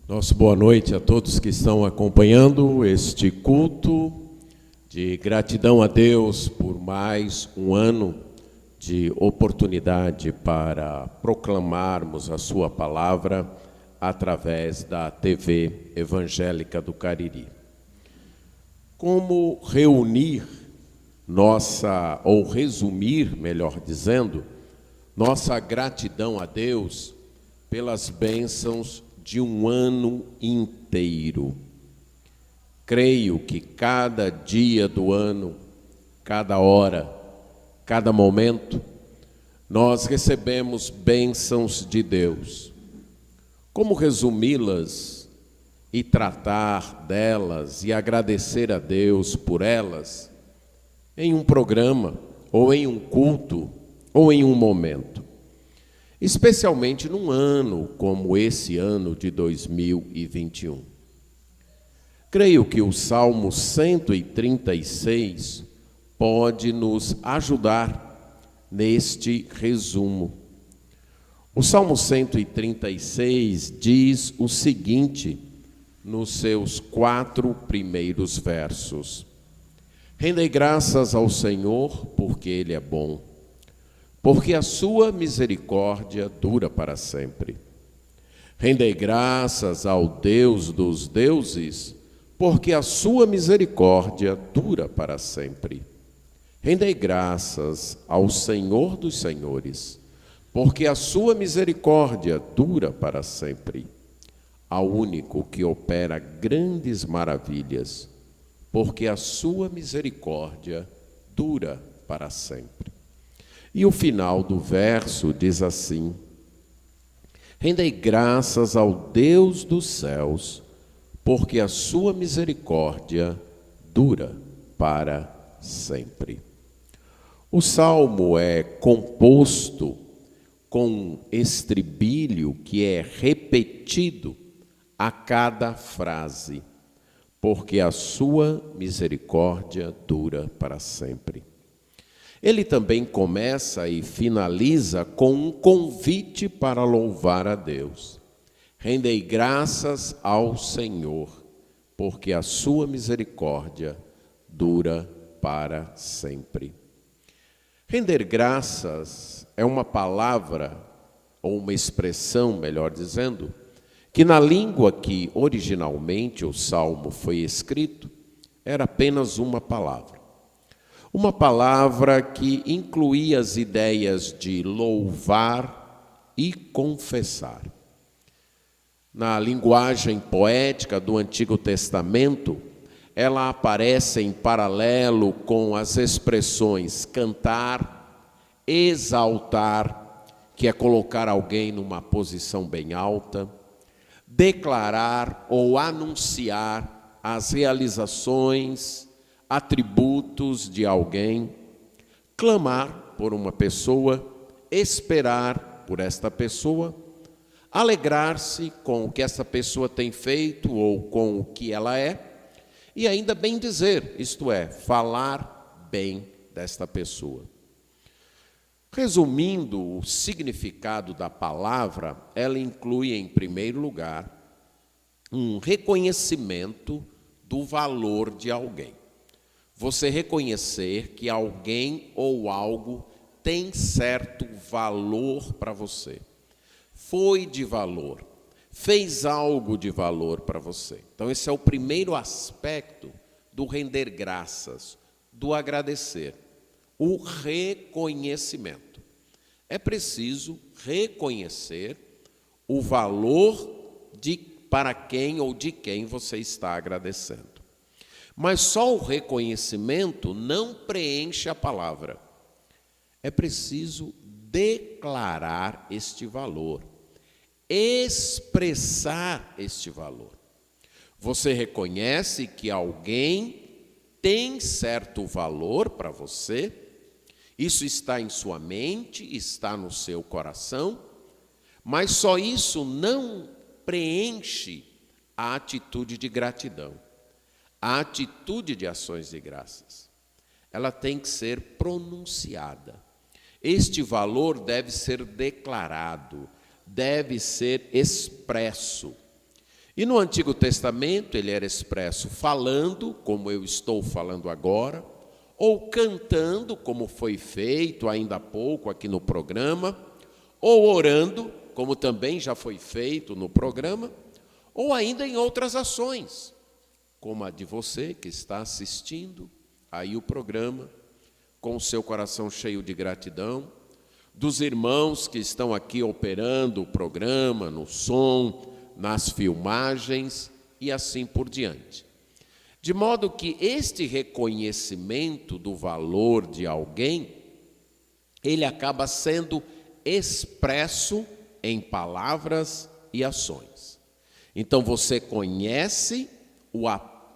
Nosso boa noite a todos que estão acompanhando este culto de gratidão a Deus por mais um ano de oportunidade para proclamarmos a sua palavra através da TV Evangélica do Cariri. Como reunir ou resumir, melhor dizendo, nossa gratidão a Deus pelas bênçãos de um ano inteiro. Creio que cada dia do ano, cada hora, cada momento, nós recebemos bênçãos de Deus. Como resumi-las e tratar delas e agradecer a Deus por elas em um programa, ou em um culto, ou em um momento? Especialmente num ano como esse ano de 2021. Creio que o Salmo 136 pode nos ajudar neste resumo. O Salmo 136 diz o seguinte, nos seus 4 primeiros versos: Rendei graças ao Senhor, porque Ele é bom, porque a sua misericórdia dura para sempre. Rendei graças ao Deus dos deuses, porque a sua misericórdia dura para sempre. Rendei graças ao Senhor dos senhores, porque a sua misericórdia dura para sempre. Ao único que opera grandes maravilhas, porque a sua misericórdia dura para sempre. E o final do verso diz assim: Rendei graças ao Deus dos céus, porque a sua misericórdia dura para sempre. O salmo é composto com um estribilho que é repetido a cada frase, porque a sua misericórdia dura para sempre. Ele também começa e finaliza com um convite para louvar a Deus. Rendei graças ao Senhor, porque a sua misericórdia dura para sempre. Render graças é uma palavra, ou uma expressão, melhor dizendo, que na língua que originalmente o Salmo foi escrito, era apenas uma palavra. Uma palavra que incluía as ideias de louvar e confessar. Na linguagem poética do Antigo Testamento, ela aparece em paralelo com as expressões cantar, exaltar, que é colocar alguém numa posição bem alta, declarar ou anunciar as realizações, atributos de alguém, clamar por uma pessoa, esperar por esta pessoa, alegrar-se com o que essa pessoa tem feito ou com o que ela é, e ainda bem dizer, isto é, falar bem desta pessoa. Resumindo o significado da palavra, ela inclui, em primeiro lugar, um reconhecimento do valor de alguém. Você reconhecer que alguém ou algo tem certo valor para você. Foi de valor, fez algo de valor para você. Então esse é o primeiro aspecto do render graças, do agradecer, o reconhecimento. É preciso reconhecer o valor para quem ou de quem você está agradecendo. Mas só o reconhecimento não preenche a palavra. É preciso declarar este valor, expressar este valor. Você reconhece que alguém tem certo valor para você, isso está em sua mente, está no seu coração, mas só isso não preenche a atitude de gratidão. A atitude de ações de graças, ela tem que ser pronunciada. Este valor deve ser declarado, deve ser expresso. E no Antigo Testamento ele era expresso falando, como eu estou falando agora, ou cantando, como foi feito ainda há pouco aqui no programa, ou orando, como também já foi feito no programa, ou ainda em outras ações, como a de você que está assistindo aí o programa, com o seu coração cheio de gratidão, dos irmãos que estão aqui operando o programa, no som, nas filmagens e assim por diante. De modo que este reconhecimento do valor de alguém, ele acaba sendo expresso em palavras e ações. Então você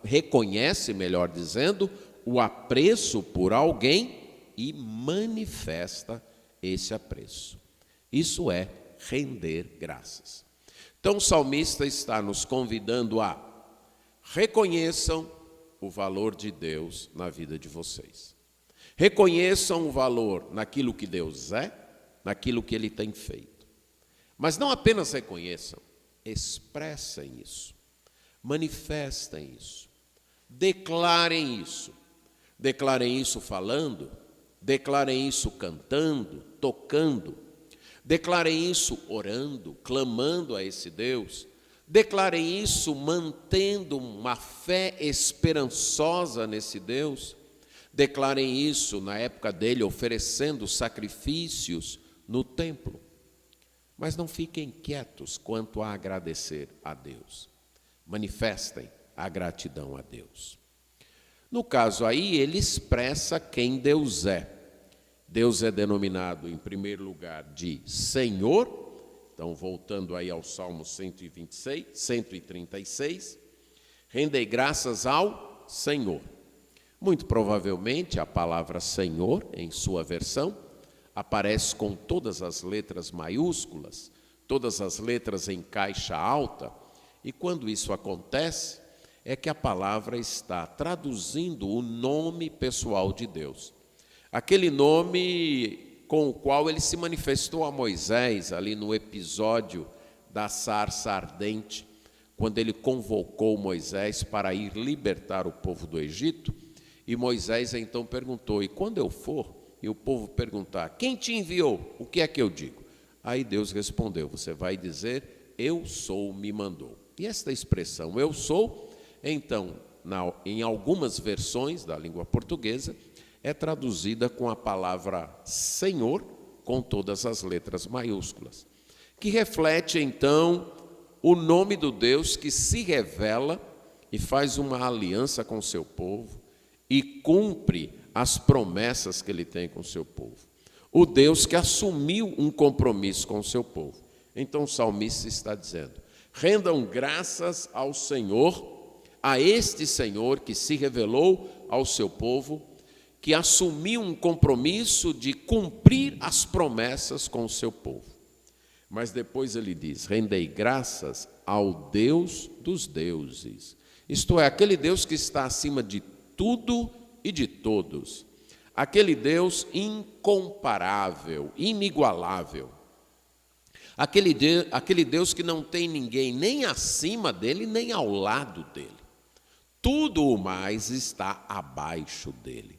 reconhece, melhor dizendo, o apreço por alguém e manifesta esse apreço. Isso é render graças. Então o salmista está nos convidando a reconheçam o valor de Deus na vida de vocês. Reconheçam o valor naquilo que Deus é, naquilo que Ele tem feito. Mas não apenas reconheçam, expressem isso, manifestem isso, declarem isso. Declarem isso falando, declarem isso cantando, tocando, declarem isso orando, clamando a esse Deus, declarem isso mantendo uma fé esperançosa nesse Deus, declarem isso na época dele oferecendo sacrifícios no templo. Mas não fiquem quietos quanto a agradecer a Deus. Manifestem a gratidão a Deus. No caso aí, ele expressa quem Deus é. Deus é denominado, em primeiro lugar, de Senhor. Então, voltando aí ao Salmo 136, rendei graças ao Senhor. Muito provavelmente, a palavra Senhor, em sua versão, aparece com todas as letras maiúsculas, todas as letras em caixa alta, e quando isso acontece, é que a palavra está traduzindo o nome pessoal de Deus. Aquele nome com o qual ele se manifestou a Moisés, ali no episódio da sarça ardente, quando ele convocou Moisés para ir libertar o povo do Egito, e Moisés então perguntou, e quando eu for, e o povo perguntar, quem te enviou? O que é que eu digo? Aí Deus respondeu, você vai dizer, eu sou, me mandou. E esta expressão, eu sou, então, em algumas versões da língua portuguesa, é traduzida com a palavra Senhor, com todas as letras maiúsculas, que reflete, então, o nome do Deus que se revela e faz uma aliança com o seu povo e cumpre as promessas que ele tem com o seu povo. O Deus que assumiu um compromisso com o seu povo. Então o salmista está dizendo, rendam graças ao Senhor, a este Senhor que se revelou ao seu povo, que assumiu um compromisso de cumprir as promessas com o seu povo. Mas depois ele diz, rendei graças ao Deus dos deuses. Isto é, aquele Deus que está acima de tudo e de todos. Aquele Deus incomparável, inigualável. Aquele Deus que não tem ninguém nem acima dele, nem ao lado dele. Tudo o mais está abaixo dele.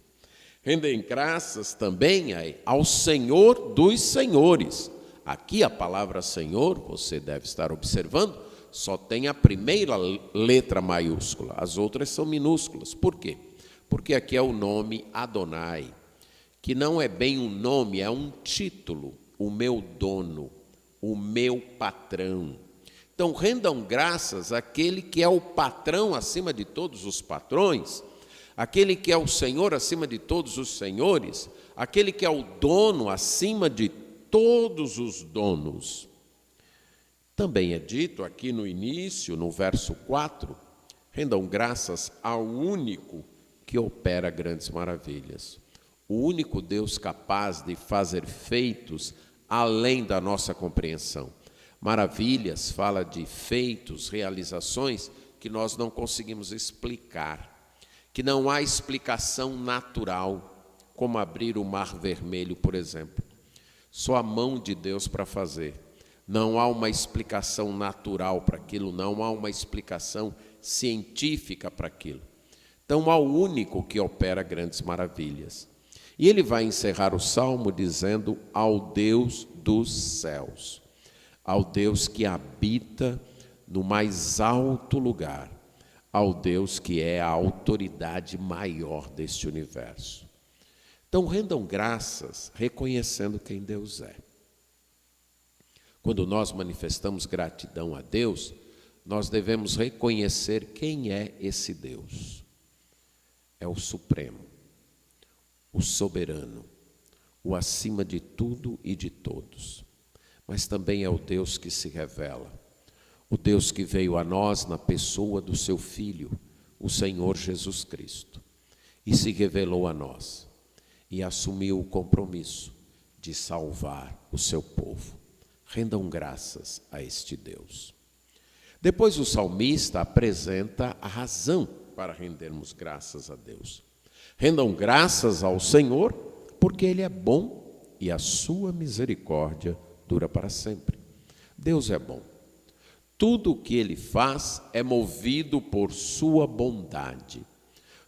Rendem graças também ao Senhor dos senhores. Aqui a palavra Senhor, você deve estar observando, só tem a primeira letra maiúscula, as outras são minúsculas. Por quê? Porque aqui é o nome Adonai, que não é bem um nome, é um título, o meu dono, o meu patrão. Então, rendam graças àquele que é o patrão acima de todos os patrões, aquele que é o Senhor acima de todos os senhores, aquele que é o dono acima de todos os donos. Também é dito aqui no início, no verso 4, rendam graças ao único que opera grandes maravilhas. O único Deus capaz de fazer feitos além da nossa compreensão. Maravilhas fala de feitos, realizações que nós não conseguimos explicar, que não há explicação natural, como abrir o Mar Vermelho, por exemplo. Só a mão de Deus para fazer. Não há uma explicação natural para aquilo, não há uma explicação científica para aquilo. Então, há o único que opera grandes maravilhas. E ele vai encerrar o salmo dizendo: ao Deus dos céus, ao Deus que habita no mais alto lugar, ao Deus que é a autoridade maior deste universo. Então, rendam graças reconhecendo quem Deus é. Quando nós manifestamos gratidão a Deus, nós devemos reconhecer quem é esse Deus. É o Supremo, o Soberano, o acima de tudo e de todos. Mas também é o Deus que se revela, o Deus que veio a nós na pessoa do seu Filho, o Senhor Jesus Cristo, e se revelou a nós, e assumiu o compromisso de salvar o seu povo. Rendam graças a este Deus. Depois o salmista apresenta a razão para rendermos graças a Deus. Rendam graças ao Senhor, porque Ele é bom e a sua misericórdia dura para sempre. Deus é bom. Tudo o que Ele faz é movido por sua bondade,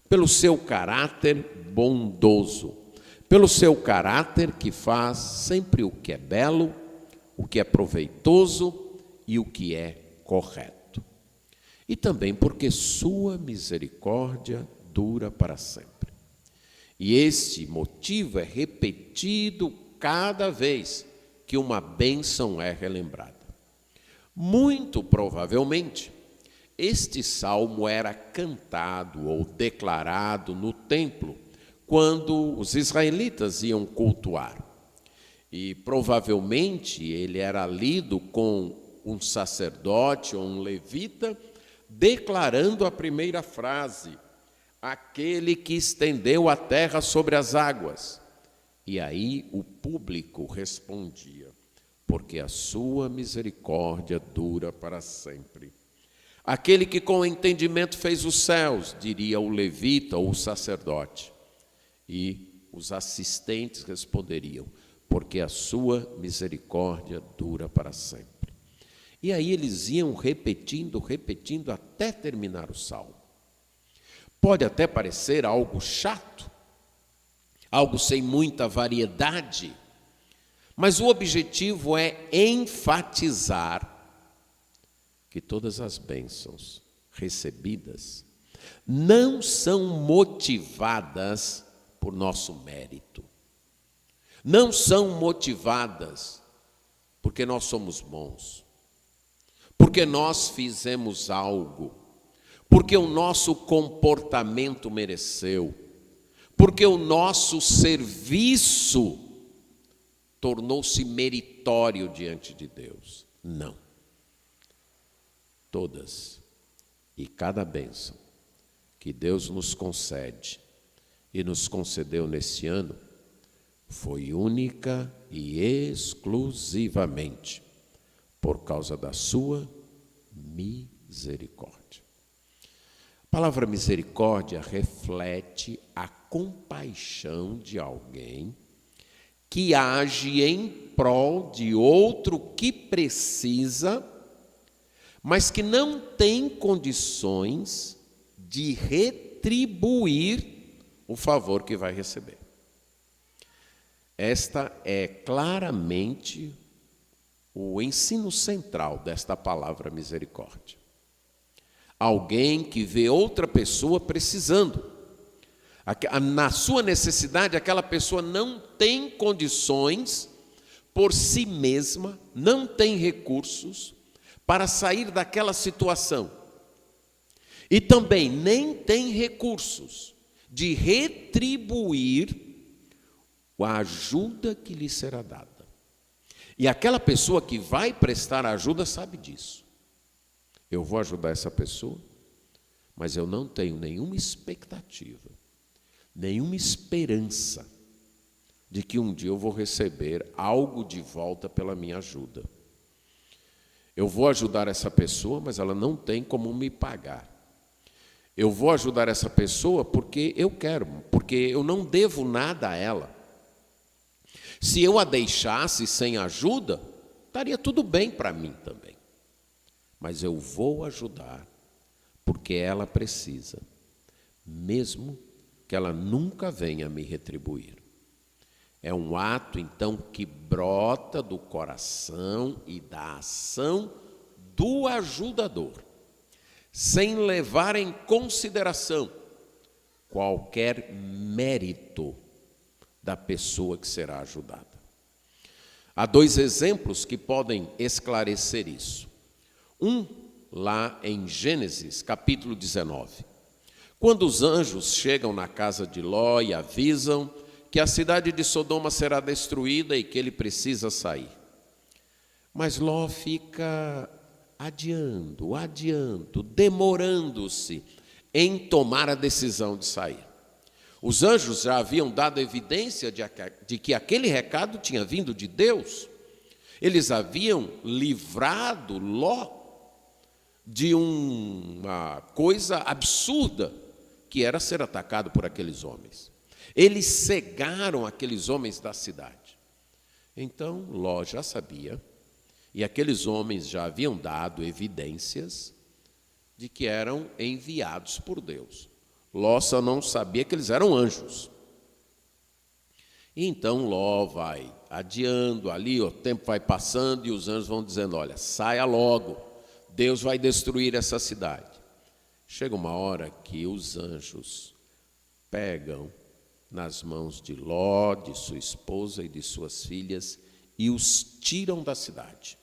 pelo seu caráter bondoso, pelo seu caráter que faz sempre o que é belo, o que é proveitoso e o que é correto. E também porque sua misericórdia dura para sempre. E este motivo é repetido cada vez que uma bênção é relembrada. Muito provavelmente, este salmo era cantado ou declarado no templo quando os israelitas iam cultuar. E provavelmente ele era lido com um sacerdote ou um levita, declarando a primeira frase: aquele que estendeu a terra sobre as águas. E aí o público respondia: porque a sua misericórdia dura para sempre. Aquele que com entendimento fez os céus, diria o levita ou o sacerdote. E os assistentes responderiam: porque a sua misericórdia dura para sempre. E aí eles iam repetindo até terminar o salmo. Pode até parecer algo chato, algo sem muita variedade, mas o objetivo é enfatizar que todas as bênçãos recebidas não são motivadas por nosso mérito. Não são motivadas porque nós somos bons, porque nós fizemos algo, porque o nosso comportamento mereceu, porque o nosso serviço tornou-se meritório diante de Deus. Não. Todas e cada bênção que Deus nos concede e nos concedeu nesse ano foi única e exclusivamente por causa da sua misericórdia. A palavra misericórdia reflete a compaixão de alguém que age em prol de outro que precisa, mas que não tem condições de retribuir o favor que vai receber. Esta é claramente o ensino central desta palavra misericórdia. Alguém que vê outra pessoa precisando. Na sua necessidade, aquela pessoa não tem condições por si mesma, não tem recursos para sair daquela situação. E também nem tem recursos de retribuir a ajuda que lhe será dada. E aquela pessoa que vai prestar ajuda sabe disso. Eu vou ajudar essa pessoa, mas eu não tenho nenhuma expectativa, nenhuma esperança de que um dia eu vou receber algo de volta pela minha ajuda. Eu vou ajudar essa pessoa, mas ela não tem como me pagar. Eu vou ajudar essa pessoa porque eu quero, porque eu não devo nada a ela. Se eu a deixasse sem ajuda, estaria tudo bem para mim também. Mas eu vou ajudar, porque ela precisa, mesmo que ela nunca venha me retribuir. É um ato, então, que brota do coração e da ação do ajudador, sem levar em consideração qualquer mérito da pessoa que será ajudada. Há 2 exemplos que podem esclarecer isso. Um, lá em Gênesis, capítulo 19. Quando os anjos chegam na casa de Ló e avisam que a cidade de Sodoma será destruída e que ele precisa sair. Mas Ló fica adiando, demorando-se em tomar a decisão de sair. Os anjos já haviam dado evidência de que aquele recado tinha vindo de Deus. Eles haviam livrado Ló de uma coisa absurda, que era ser atacado por aqueles homens. Eles cegaram aqueles homens da cidade. Então, Ló já sabia, e aqueles homens já haviam dado evidências de que eram enviados por Deus. Ló só não sabia que eles eram anjos. E então Ló vai adiando ali, o tempo vai passando e os anjos vão dizendo: olha, saia logo, Deus vai destruir essa cidade. Chega uma hora que os anjos pegam nas mãos de Ló, de sua esposa e de suas filhas e os tiram da cidade.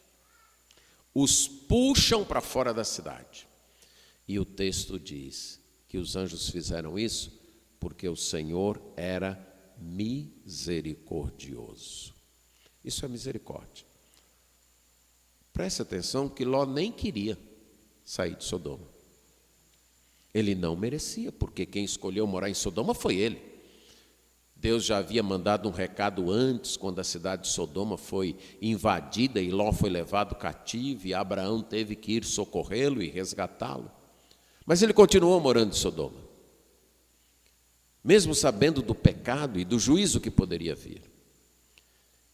Os puxam para fora da cidade. E o texto diz que os anjos fizeram isso porque o Senhor era misericordioso. Isso é misericórdia. Preste atenção que Ló nem queria sair de Sodoma. Ele não merecia, porque quem escolheu morar em Sodoma foi ele. Deus já havia mandado um recado antes, quando a cidade de Sodoma foi invadida e Ló foi levado cativo, e Abraão teve que ir socorrê-lo e resgatá-lo. Mas ele continuou morando em Sodoma, mesmo sabendo do pecado e do juízo que poderia vir.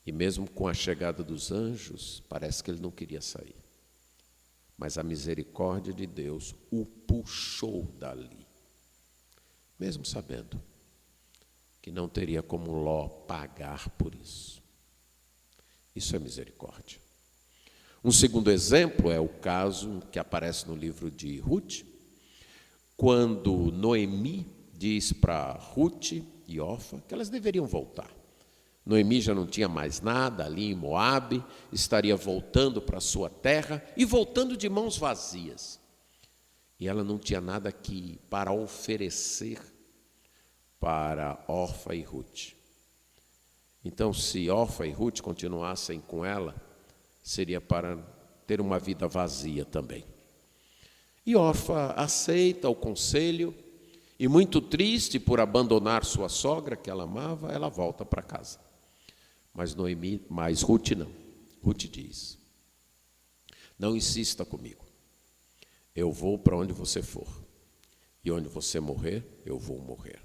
E mesmo com a chegada dos anjos, parece que ele não queria sair. Mas a misericórdia de Deus o puxou dali, mesmo sabendo que não teria como Ló pagar por isso. Isso é misericórdia. Um segundo exemplo é o caso que aparece no livro de Ruth, quando Noemi diz para Ruth e Orfa que elas deveriam voltar. Noemi já não tinha mais nada ali em Moabe, estaria voltando para a sua terra e voltando de mãos vazias. E ela não tinha nada aqui para oferecer para Orfa e Ruth. Então, se Orfa e Ruth continuassem com ela, seria para ter uma vida vazia também. E Orfa aceita o conselho e, muito triste por abandonar sua sogra, que ela amava, ela volta para casa. Mas Ruth não. Ruth diz: não insista comigo. Eu vou para onde você for. E onde você morrer, eu vou morrer.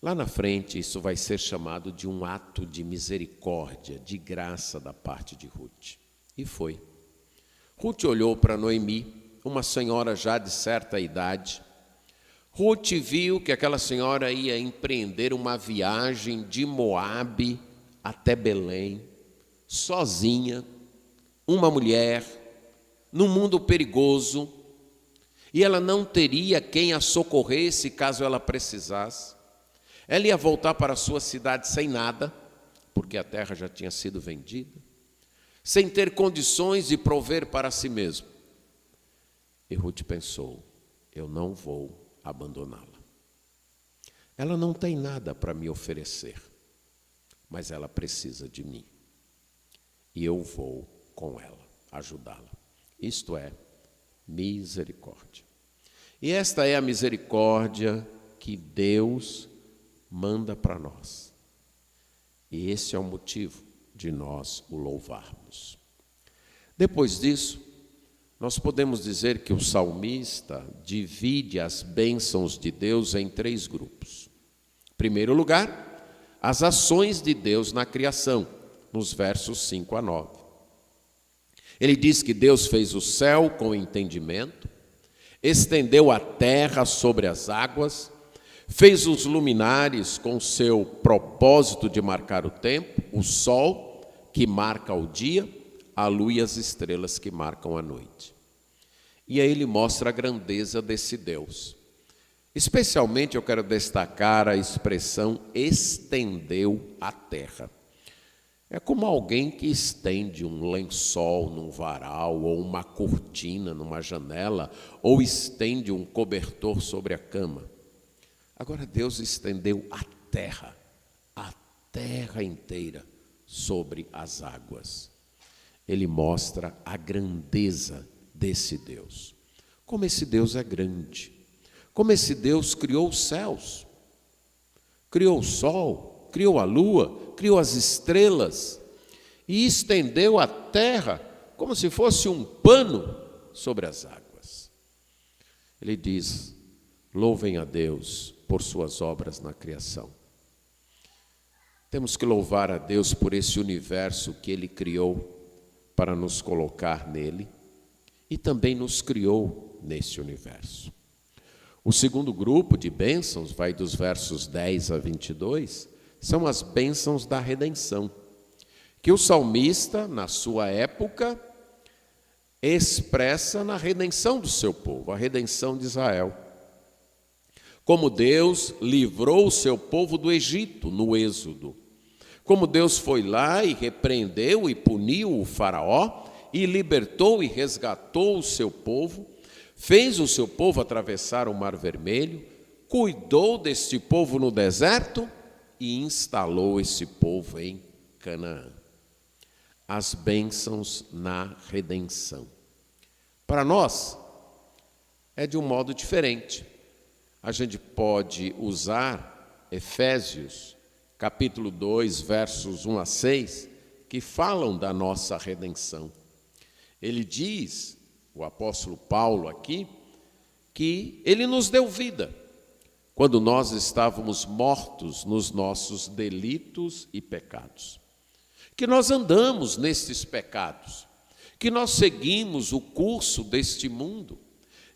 Lá na frente, isso vai ser chamado de um ato de misericórdia, de graça da parte de Ruth. E foi. Ruth olhou para Noemi, uma senhora já de certa idade. Ruth viu que aquela senhora ia empreender uma viagem de Moabe até Belém, sozinha, uma mulher, num mundo perigoso, e ela não teria quem a socorresse caso ela precisasse. Ela ia voltar para a sua cidade sem nada, porque a terra já tinha sido vendida, sem ter condições de prover para si mesma. E Ruth pensou: eu não vou abandoná-la. Ela não tem nada para me oferecer, mas ela precisa de mim. E eu vou com ela, ajudá-la. Isto é misericórdia. E esta é a misericórdia que Deus manda para nós. E esse é o motivo de nós o louvarmos. Depois disso, nós podemos dizer que o salmista divide as bênçãos de Deus em 3 grupos. Em primeiro lugar, as ações de Deus na criação, nos versos 5 a 9. Ele diz que Deus fez o céu com entendimento, estendeu a terra sobre as águas, fez os luminares com seu propósito de marcar o tempo, o sol que marca o dia, a lua e as estrelas que marcam a noite. E aí ele mostra a grandeza desse Deus. Especialmente eu quero destacar a expressão estendeu a terra. É como alguém que estende um lençol num varal, ou uma cortina numa janela, ou estende um cobertor sobre a cama. Agora Deus estendeu a terra inteira sobre as águas. Ele mostra a grandeza desse Deus. Como esse Deus é grande. Como esse Deus criou os céus, criou o sol, criou a lua, criou as estrelas e estendeu a terra como se fosse um pano sobre as águas. Ele diz: louvem a Deus por suas obras na criação. Temos que louvar a Deus por esse universo que Ele criou para nos colocar nele e também nos criou nesse universo. O segundo grupo de bênçãos, vai dos versos 10 a 22, são as bênçãos da redenção, que o salmista, na sua época, expressa na redenção do seu povo, a redenção de Israel. Como Deus livrou o seu povo do Egito, no Êxodo. Como Deus foi lá e repreendeu e puniu o faraó, e libertou e resgatou o seu povo, fez o seu povo atravessar o Mar Vermelho, cuidou deste povo no deserto e instalou esse povo em Canaã. As bênçãos na redenção. Para nós, é de um modo diferente. A gente pode usar Efésios, capítulo 2, versos 1 a 6, que falam da nossa redenção. Ele diz, o apóstolo Paulo aqui, que ele nos deu vida quando nós estávamos mortos nos nossos delitos e pecados. Que nós andamos nestes pecados, que nós seguimos o curso deste mundo,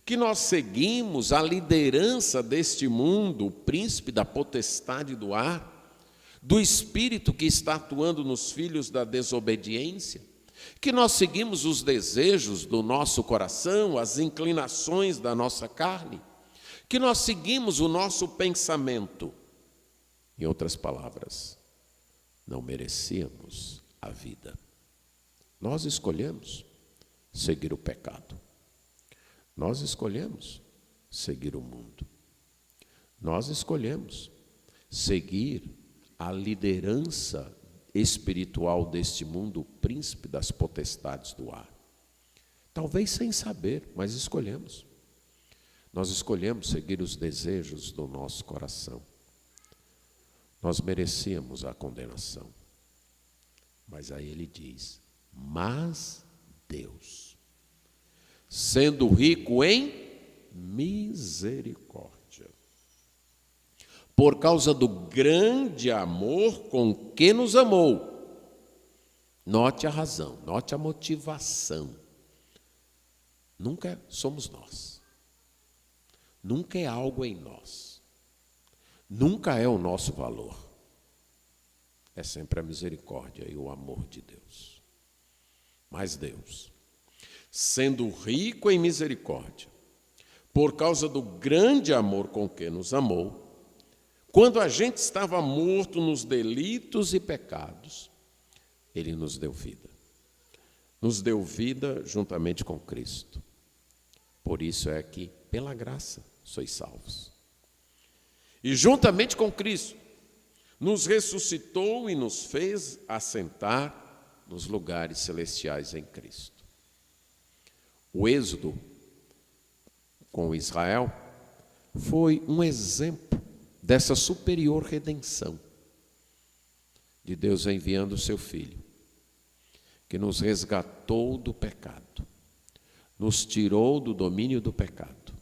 que nós seguimos a liderança deste mundo, o príncipe da potestade do ar, do espírito que está atuando nos filhos da desobediência, que nós seguimos os desejos do nosso coração, as inclinações da nossa carne, que nós seguimos o nosso pensamento. Em outras palavras, não merecíamos a vida. Nós escolhemos seguir o pecado. Nós escolhemos seguir o mundo. Nós escolhemos seguir a liderança espiritual deste mundo, o príncipe das potestades do ar. Talvez sem saber, mas escolhemos. Nós escolhemos seguir os desejos do nosso coração. Nós merecíamos a condenação. Mas aí ele diz: mas Deus, sendo rico em misericórdia, por causa do grande amor com que nos amou. Note a razão, note a motivação. Nunca somos nós. Nunca é algo em nós. Nunca é o nosso valor. É sempre a misericórdia e o amor de Deus. Mas Deus, sendo rico em misericórdia, por causa do grande amor com que nos amou, quando a gente estava morto nos delitos e pecados, Ele nos deu vida. Nos deu vida juntamente com Cristo. Por isso é que, pela graça, sois salvos. E juntamente com Cristo, nos ressuscitou e nos fez assentar nos lugares celestiais em Cristo. O êxodo com Israel foi um exemplo dessa superior redenção de Deus enviando o seu Filho, que nos resgatou do pecado, nos tirou do domínio do pecado,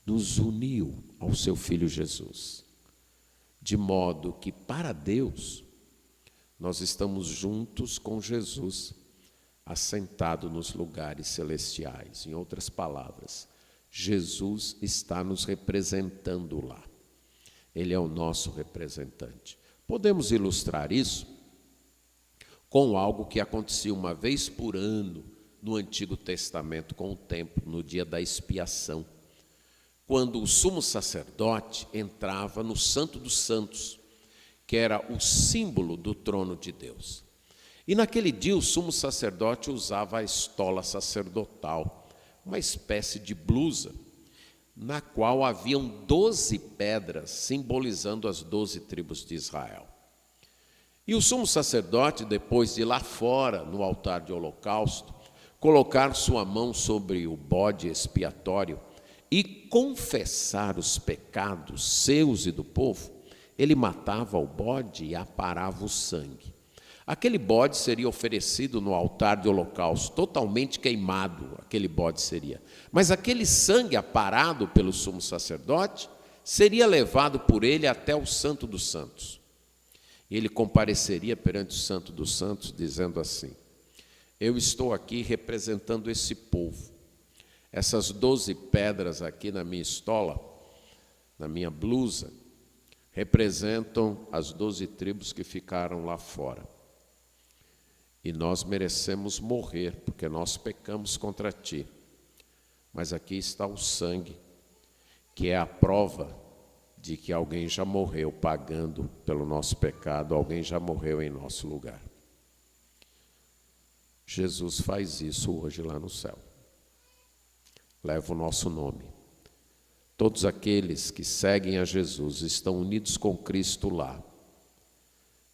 nos uniu ao seu Filho Jesus, de modo que para Deus nós estamos juntos com Jesus, assentado nos lugares celestiais. Em outras palavras, Jesus está nos representando lá. Ele é o nosso representante. Podemos ilustrar isso com algo que acontecia uma vez por ano no Antigo Testamento com o templo, no dia da expiação, quando o sumo sacerdote entrava no Santo dos Santos, que era o símbolo do trono de Deus. E naquele dia o sumo sacerdote usava a estola sacerdotal, uma espécie de blusa, na qual haviam 12 pedras, simbolizando as 12 tribos de Israel. E o sumo sacerdote, depois de lá fora, no altar de holocausto, colocar sua mão sobre o bode expiatório e confessar os pecados seus e do povo, ele matava o bode e aparava o sangue. Aquele bode seria oferecido no altar de holocausto, totalmente queimado, aquele bode seria. Mas aquele sangue aparado pelo sumo sacerdote seria levado por ele até o Santo dos Santos. E ele compareceria perante o Santo dos Santos, dizendo assim: eu estou aqui representando esse povo. Essas 12 pedras aqui na minha estola, na minha blusa, representam as 12 tribos que ficaram lá fora. E nós merecemos morrer, porque nós pecamos contra ti. Mas aqui está o sangue, que é a prova de que alguém já morreu pagando pelo nosso pecado, alguém já morreu em nosso lugar. Jesus faz isso hoje lá no céu. Leva o nosso nome. Todos aqueles que seguem a Jesus estão unidos com Cristo lá,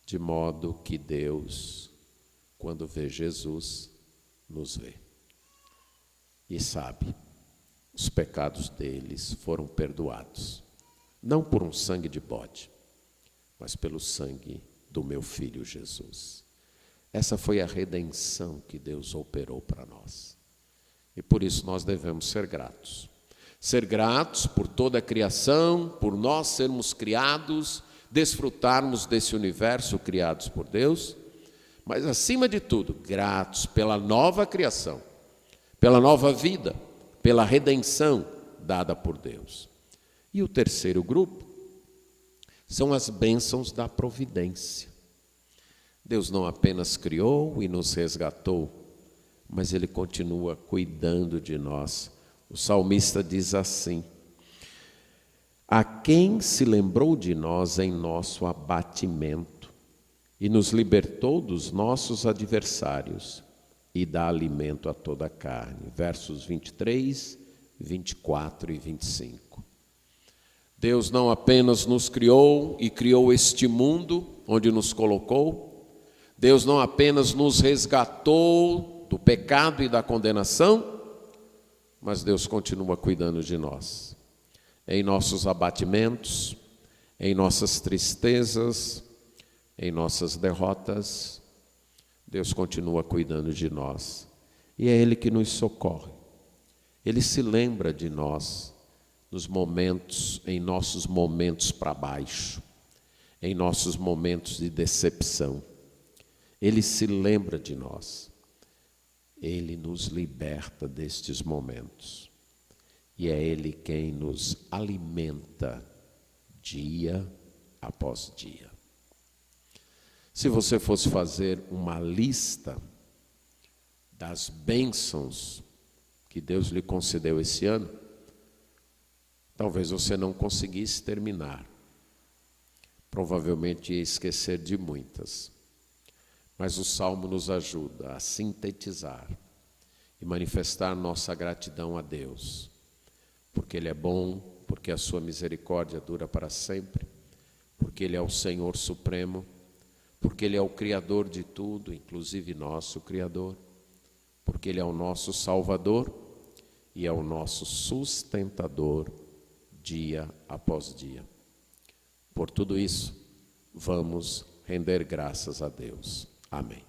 de modo que Deus, quando vê Jesus, nos vê. E sabe, os pecados deles foram perdoados. Não por um sangue de bode, mas pelo sangue do meu Filho Jesus. Essa foi a redenção que Deus operou para nós. E por isso nós devemos ser gratos. Ser gratos por toda a criação, por nós sermos criados, desfrutarmos desse universo criados por Deus, mas acima de tudo, gratos pela nova criação, pela nova vida, pela redenção dada por Deus. E o terceiro grupo são as bênçãos da providência. Deus não apenas criou e nos resgatou, mas Ele continua cuidando de nós. O salmista diz assim: a quem se lembrou de nós em nosso abatimento e nos libertou dos nossos adversários e dá alimento a toda a carne. Versos 23, 24 e 25. Deus não apenas nos criou e criou este mundo onde nos colocou, Deus não apenas nos resgatou do pecado e da condenação, mas Deus continua cuidando de nós. Em nossos abatimentos, em nossas tristezas, em nossas derrotas, Deus continua cuidando de nós. E é Ele que nos socorre. Ele se lembra de nós nos momentos, em nossos momentos para baixo, em nossos momentos de decepção. Ele se lembra de nós. Ele nos liberta destes momentos. E é Ele quem nos alimenta dia após dia. Se você fosse fazer uma lista das bênçãos que Deus lhe concedeu esse ano, talvez você não conseguisse terminar. Provavelmente ia esquecer de muitas. Mas o Salmo nos ajuda a sintetizar e manifestar nossa gratidão a Deus, porque Ele é bom, porque a sua misericórdia dura para sempre, porque Ele é o Senhor Supremo, porque Ele é o Criador de tudo, inclusive nosso Criador, porque Ele é o nosso Salvador e é o nosso sustentador dia após dia. Por tudo isso, vamos render graças a Deus. Amém.